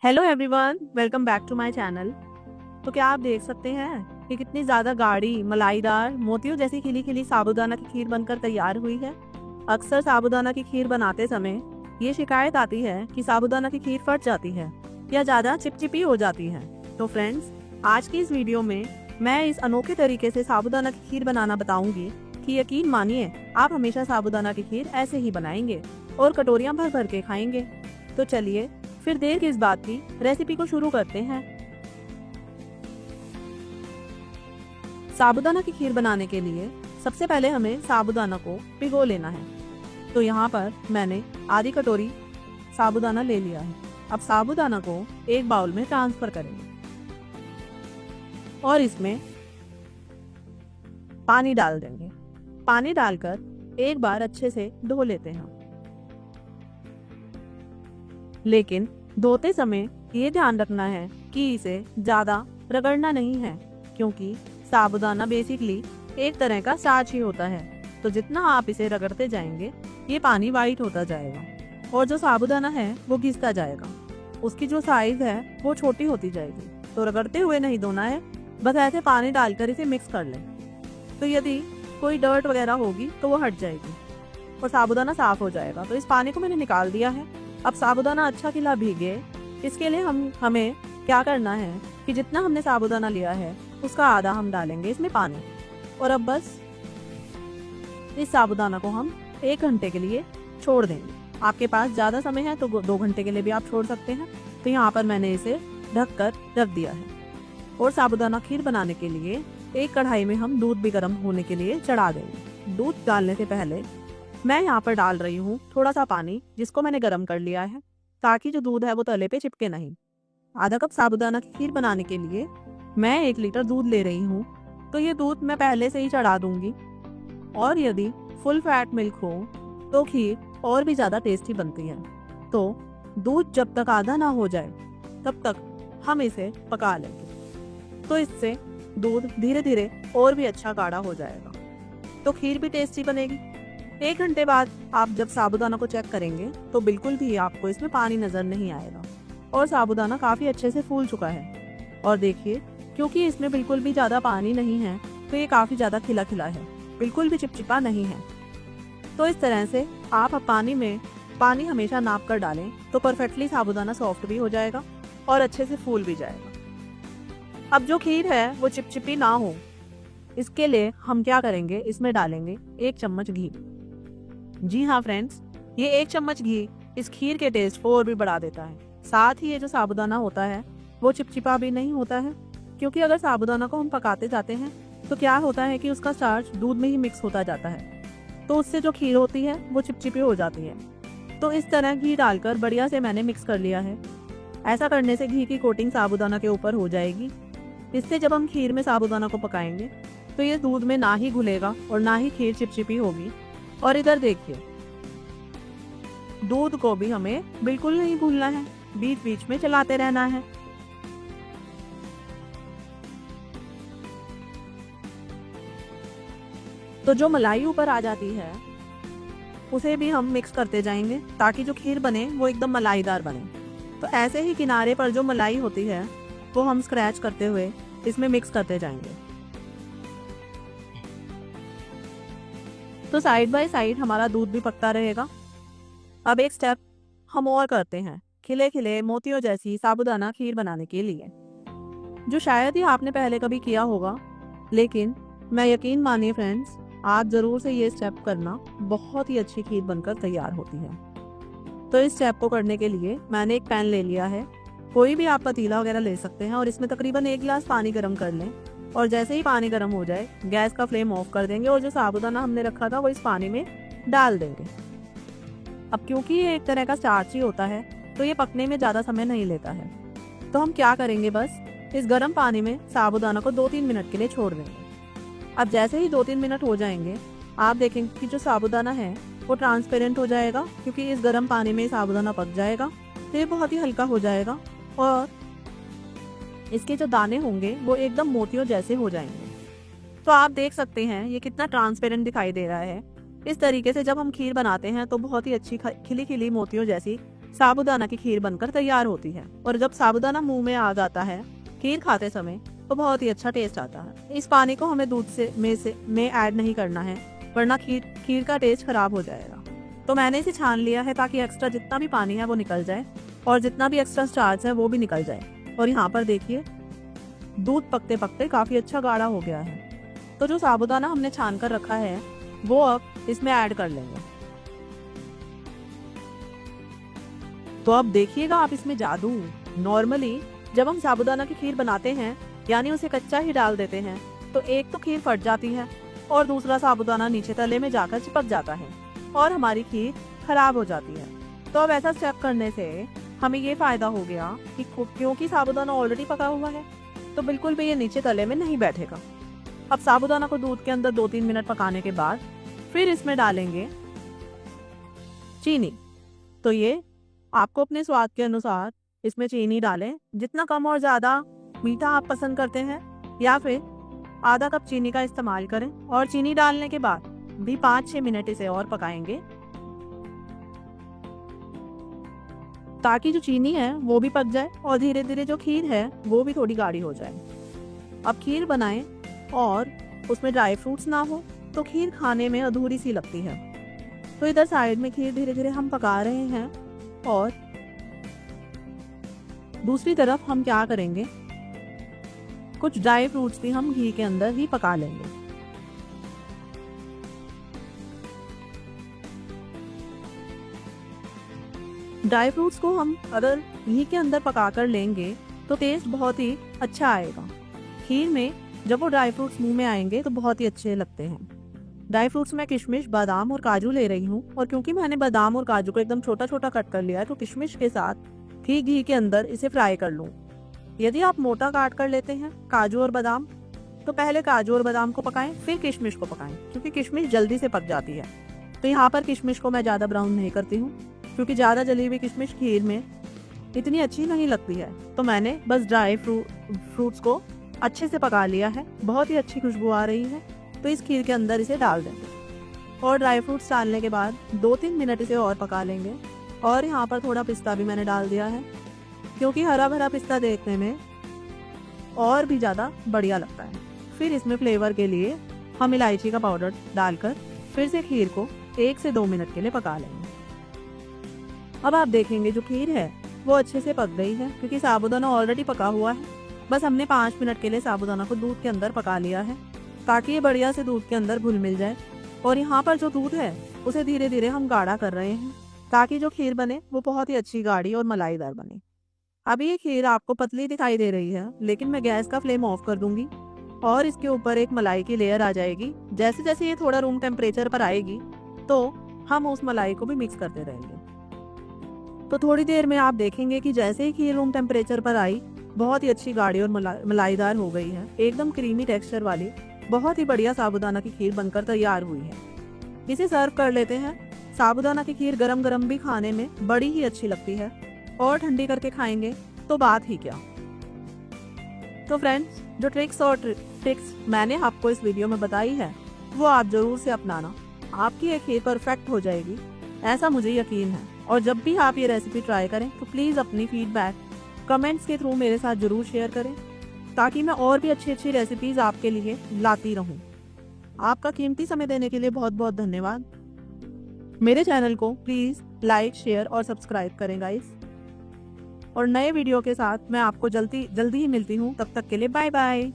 Hello everyone, welcome back to my channel. तो क्या आप देख सकते हैं कि कितनी ज़्यादा गाढ़ी मलाईदार मोतियों जैसी खिली खिली साबूदाना की खीर बनकर तैयार हुई है। अक्सर साबूदाना की खीर बनाते समय ये शिकायत आती है कि साबूदाना की खीर फट जाती है या ज़्यादा चिपचिपी हो जाती है। तो फ्रेंड्स, आज की इस वीडियो में मैं इस अनोखे तरीके से साबूदाना की खीर बनाना बताऊंगी कि यकीन मानिए, आप हमेशा साबूदाना की खीर ऐसे ही बनाएंगे और कटोरियाँ भर भर के खाएंगे। तो चलिए फिर देर किस बात की, रेसिपी को शुरू करते हैं। साबूदाना की खीर बनाने के लिए सबसे पहले हमें साबूदाना को भिगो लेना है। तो यहाँ पर मैंने आधी कटोरी साबूदाना ले लिया है। अब साबूदाना को एक बाउल में ट्रांसफर करेंगे और इसमें पानी डाल देंगे। पानी डालकर एक बार अच्छे से धो लेते हैं। लेकिन धोते समय ये ध्यान रखना है कि इसे ज़्यादा रगड़ना नहीं है, क्योंकि साबूदाना बेसिकली एक तरह का स्टार्च ही होता है। तो जितना आप इसे रगड़ते जाएंगे ये पानी वाइट होता जाएगा और जो साबूदाना है वो घिसता जाएगा। उसकी जो साइज है वो छोटी होती जाएगी। तो रगड़ते हुए नहीं धोना है, बस ऐसे पानी डालकर इसे मिक्स कर लें। तो यदि कोई डर्ट वगैरह होगी तो वो हट जाएगी और साबूदाना साफ हो जाएगा। तो इस पानी को मैंने निकाल दिया है। अब साबूदाना अच्छा खिला भीगे, इसके लिए हमें क्या करना है कि जितना हमने साबूदाना लिया है उसका आधा हम डालेंगे इसमें पानी। और अब बस इस साबूदाना को हम 1 घंटे के लिए छोड़ देंगे। आपके पास ज़्यादा समय है तो 2 घंटे के लिए भी आप छोड़ सकते हैं। तो यहाँ पर मैंने इसे ढक कर रख दिया है। और साबूदाना खीर बनाने के लिए एक कढ़ाई में हम दूध भी गर्म होने के लिए चढ़ा देंगे। दूध डालने से पहले मैं यहाँ पर डाल रही हूँ थोड़ा सा पानी, जिसको मैंने गर्म कर लिया है ताकि जो दूध है वो तले पे चिपके नहीं। आधा कप साबूदाना की खीर बनाने के लिए मैं 1 लीटर दूध ले रही हूँ। तो ये दूध मैं पहले से ही चढ़ा दूंगी। और यदि फुल फैट मिल्क हो तो खीर और भी ज़्यादा टेस्टी बनती है। तो दूध जब तक आधा ना हो जाए तब तक हम इसे पका लेंगे। तो इससे दूध धीरे धीरे और भी अच्छा गाढ़ा हो जाएगा, तो खीर भी टेस्टी बनेगी। 1 घंटे बाद आप जब साबूदाना को चेक करेंगे तो बिल्कुल भी आपको इसमें पानी नजर नहीं आएगा और साबूदाना काफी अच्छे से फूल चुका है। और देखिए, क्योंकि इसमें बिल्कुल भी ज्यादा पानी नहीं है तो ये काफी ज्यादा खिला खिला है, बिल्कुल भी चिपचिपा नहीं है। तो इस तरह से आप पानी हमेशा नाप कर डालें तो परफेक्टली साबूदाना सॉफ्ट भी हो जाएगा और अच्छे से फूल भी जाएगा। अब जो खीर है वो चिपचिपी ना हो, इसके लिए हम क्या करेंगे, इसमें डालेंगे 1 चम्मच घी। जी हाँ फ्रेंड्स, ये 1 चम्मच घी इस खीर के टेस्ट को और भी बढ़ा देता है। साथ ही ये जो साबूदाना होता है वो चिपचिपा भी नहीं होता है, क्योंकि अगर साबूदाना को हम पकाते जाते हैं तो क्या होता है कि उसका स्टार्च दूध में ही मिक्स होता जाता है, तो उससे जो खीर होती है वो चिपचिपी हो जाती है। तो इस तरह घी डालकर बढ़िया से मैंने मिक्स कर लिया है। ऐसा करने से घी की कोटिंग साबूदाना के ऊपर हो जाएगी। इससे जब हम खीर में साबूदाना को पकाएंगे तो ये दूध में ना ही घुलेगा और ना ही खीर चिपचिपी होगी। और इधर देखिए, दूध को भी हमें बिल्कुल नहीं भूलना है, बीच बीच में चलाते रहना है। तो जो मलाई ऊपर आ जाती है उसे भी हम मिक्स करते जाएंगे ताकि जो खीर बने वो एकदम मलाईदार बने। तो ऐसे ही किनारे पर जो मलाई होती है वो हम स्क्रैच करते हुए इसमें मिक्स करते जाएंगे। तो साइड बाय साइड हमारा दूध भी पकता रहेगा। अब एक स्टेप हम और करते हैं खिले खिले मोतियों जैसी साबूदाना खीर बनाने के लिए, जो शायद ही आपने पहले कभी किया होगा। लेकिन मैं यकीन मानिए फ्रेंड्स, आप जरूर से ये स्टेप करना, बहुत ही अच्छी खीर बनकर तैयार होती है। तो इस स्टेप को करने के लिए मैंने एक पैन ले लिया है। कोई भी आप पतीला वगैरह ले सकते हैं और इसमें तकरीबन 1 गिलास पानी गर्म कर लें। और जैसे ही पानी गर्म हो जाए गैस का फ्लेम ऑफ कर देंगे और जो साबूदाना हमने रखा था वो इस पानी में डाल देंगे। अब क्योंकि ये एक तरह का स्टार्च ही होता है तो ये पकने में ज़्यादा समय नहीं लेता है। तो हम क्या करेंगे, बस इस गर्म पानी में साबूदाना को 2-3 मिनट के लिए छोड़ देंगे। अब जैसे ही 2-3 मिनट हो जाएंगे आप देखेंगे कि जो साबूदाना है वो ट्रांसपेरेंट हो जाएगा, क्योंकि इस गर्म पानी में साबूदाना पक जाएगा। तो ये बहुत ही हल्का हो जाएगा और इसके जो दाने होंगे वो एकदम मोतियों जैसे हो जाएंगे। तो आप देख सकते हैं ये कितना ट्रांसपेरेंट दिखाई दे रहा है। इस तरीके से जब हम खीर बनाते हैं तो बहुत ही अच्छी खिली खिली मोतियों जैसी साबूदाना की खीर बनकर तैयार होती है। और जब साबूदाना मुंह में आ जाता है खीर खाते समय तो बहुत ही अच्छा टेस्ट आता है। इस पानी को हमें दूध में ऐड नहीं करना है, वरना खीर का टेस्ट खराब हो जाएगा। तो मैंने इसे छान लिया है ताकि एक्स्ट्रा जितना भी पानी है वो निकल जाए और जितना भी एक्स्ट्रा स्टार्च है वो भी निकल जाए। और यहाँ पर देखिए दूध पकते पकते काफी अच्छा गाढ़ा हो गया है। तो जो साबूदाना हमने छान कर रखा है वो अब इसमें ऐड कर लेंगे। तो अब देखिएगा आप इसमें जादू। नॉर्मली जब हम साबूदाना की खीर बनाते हैं यानी उसे कच्चा ही डाल देते हैं तो एक तो खीर फट जाती है और दूसरा साबूदाना नीचे तले में जाकर चिपक जाता है और हमारी खीर खराब हो जाती है। तो अब ऐसा स्टेप करने से हमें ये फायदा हो गया कि क्योंकि साबूदाना ऑलरेडी पका हुआ है तो बिल्कुल भी ये नीचे तले में नहीं बैठेगा। अब साबूदाना को दूध के अंदर 2-3 मिनट पकाने के बाद फिर इसमें डालेंगे चीनी। तो ये आपको अपने स्वाद के अनुसार इसमें चीनी डालें, जितना कम और ज्यादा मीठा आप पसंद करते हैं, या फिर आधा कप चीनी का इस्तेमाल करें। और चीनी डालने के बाद भी 5-6 मिनट इसे और पकाएंगे ताकि जो चीनी है वो भी पक जाए और धीरे धीरे जो खीर है वो भी थोड़ी गाढ़ी हो जाए। अब खीर बनाएं और उसमें ड्राई फ्रूट्स ना हो तो खीर खाने में अधूरी सी लगती है। तो इधर साइड में खीर धीरे धीरे हम पका रहे हैं और दूसरी तरफ हम क्या करेंगे, कुछ ड्राई फ्रूट्स भी हम घी के अंदर ही पका लेंगे। ड्राई फ्रूट्स को हम अगर घी के अंदर पका कर लेंगे तो टेस्ट बहुत ही अच्छा आएगा। खीर में जब वो ड्राई फ्रूट्स मुंह में आएंगे तो बहुत ही अच्छे लगते हैं। ड्राई फ्रूट्स में किशमिश, बादाम और काजू ले रही हूँ और क्योंकि मैंने बादाम और काजू को एकदम छोटा छोटा कट कर लिया है तो किशमिश के साथ ठीक घी के अंदर इसे फ्राई कर लूँ। यदि आप मोटा काट कर लेते हैं काजू और बादाम तो पहले काजू और बादाम को पकाएं फिर किशमिश को पकाएं, क्योंकि किशमिश जल्दी से पक जाती है। तो यहाँ पर किशमिश को मैं ज़्यादा ब्राउन नहीं करती हूँ क्योंकि ज़्यादा जली हुई किशमिश खीर में इतनी अच्छी नहीं लगती है। तो मैंने बस ड्राई फ्रूट्स को अच्छे से पका लिया है, बहुत ही अच्छी खुशबू आ रही है। तो इस खीर के अंदर इसे डाल देंगे और ड्राई फ्रूट्स डालने के बाद 2-3 मिनट इसे और पका लेंगे। और यहाँ पर थोड़ा पिस्ता भी मैंने डाल दिया है क्योंकि हरा भरा पिस्ता देखने में और भी ज़्यादा बढ़िया लगता है। फिर इसमें फ्लेवर के लिए हम इलायची का पाउडर डालकर फिर से खीर को 1 से 2 मिनट के लिए पका लेंगे। अब आप देखेंगे जो खीर है वो अच्छे से पक गई है क्योंकि साबूदाना ऑलरेडी पका हुआ है। बस हमने 5 मिनट के लिए साबूदाना को दूध के अंदर पका लिया है ताकि ये बढ़िया से दूध के अंदर घुल मिल जाए। और यहाँ पर जो दूध है उसे धीरे धीरे हम गाढ़ा कर रहे हैं ताकि जो खीर बने वो बहुत ही अच्छी गाढ़ी और मलाईदार बने। अभी ये खीर आपको पतली दिखाई दे रही है लेकिन मैं गैस का फ्लेम ऑफ कर दूंगी और इसके ऊपर एक मलाई की लेयर आ जाएगी। जैसे जैसे ये थोड़ा रूम टेम्परेचर पर आएगी तो हम उस मलाई को भी मिक्स करते रहेंगे। तो थोड़ी देर में आप देखेंगे कि जैसे ही खीर रूम टेम्परेचर पर आई बहुत ही अच्छी गाढ़ी और मलाईदार हो गई है, एकदम क्रीमी टेक्सचर वाली बहुत ही बढ़िया साबूदाना की खीर बनकर तैयार हुई है। इसे सर्व कर लेते हैं। साबूदाना की खीर गरम गरम भी खाने में बड़ी ही अच्छी लगती है और ठंडी करके खाएंगे तो बात ही क्या। तो फ्रेंड्स, जो ट्रिक्स और टिप्स मैंने आपको इस वीडियो में बताई है वो आप जरूर से अपनाना, आपकी ये खीर परफेक्ट हो जाएगी, ऐसा मुझे यकीन है। और जब भी आप ये रेसिपी ट्राई करें तो प्लीज़ अपनी फीडबैक कमेंट्स के थ्रू मेरे साथ जरूर शेयर करें ताकि मैं और भी अच्छी अच्छी रेसिपीज़ आपके लिए लाती रहूं। आपका कीमती समय देने के लिए बहुत बहुत धन्यवाद। मेरे चैनल को प्लीज़ लाइक, शेयर और सब्सक्राइब करें गाइस। और नए वीडियो के साथ मैं आपको जल्दी ही मिलती हूँ। तब तक के लिए बाय बाय।